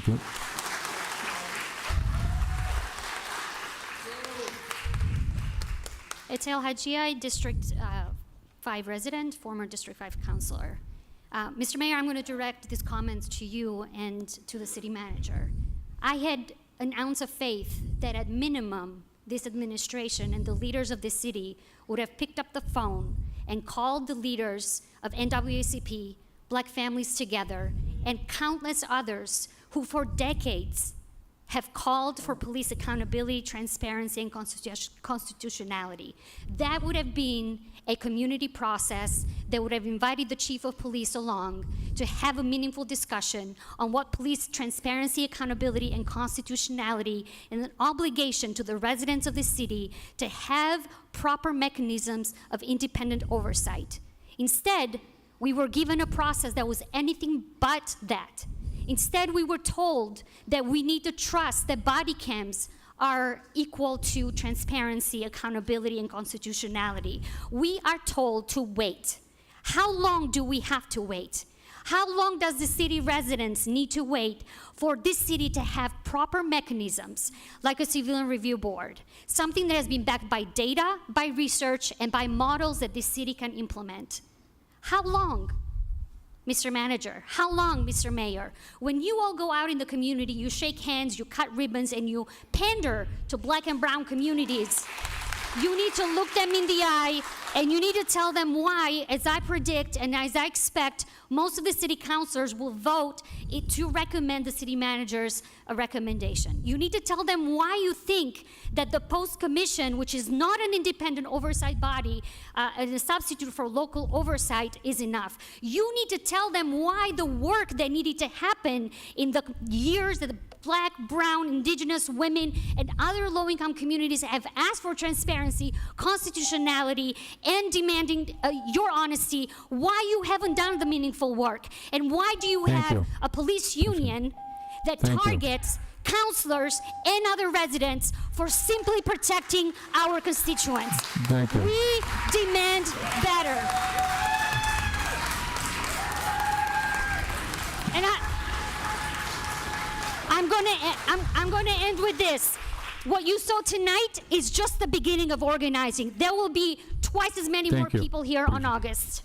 you. Etel Haxhiaj, District 5 resident, former District 5 councilor. Mr. Mayor, I'm going to direct these comments to you and to the city manager. I had an ounce of faith that at minimum, this administration and the leaders of the city would have picked up the phone and called the leaders of NAACP, Black Families Together, and countless others who for decades have called for police accountability, transparency, and constitutionality. That would have been a community process that would have invited the chief of police along to have a meaningful discussion on what police transparency, accountability, and constitutionality, and an obligation to the residents of the city to have proper mechanisms of independent oversight. Instead, we were given a process that was anything but that. Instead, we were told that we need to trust that body cams are equal to transparency, accountability, and constitutionality. We are told to wait. How long do we have to wait? How long does the city residents need to wait for this city to have proper mechanisms like a civilian review board, something that has been backed by data, by research, and by models that this city can implement? How long? Mr. Manager, how long, Mr. Mayor? When you all go out in the community, you shake hands, you cut ribbons, and you pander to Black and brown communities, you need to look them in the eye and you need to tell them why, as I predict and as I expect, most of the city councilors will vote to recommend the city manager's recommendation. You need to tell them why you think that the Post Commission, which is not an independent oversight body, and a substitute for local oversight, is enough. You need to tell them why the work that needed to happen in the years that the Black, brown, indigenous women, and other low-income communities have asked for transparency, constitutionality, and demanding your honesty, why you haven't done the meaningful work, and why do you have a police union that targets councilors and other residents for simply protecting our constituents. Thank you. We demand better. And I'm going to end with this. What you saw tonight is just the beginning of organizing. There will be twice as many more people here on August.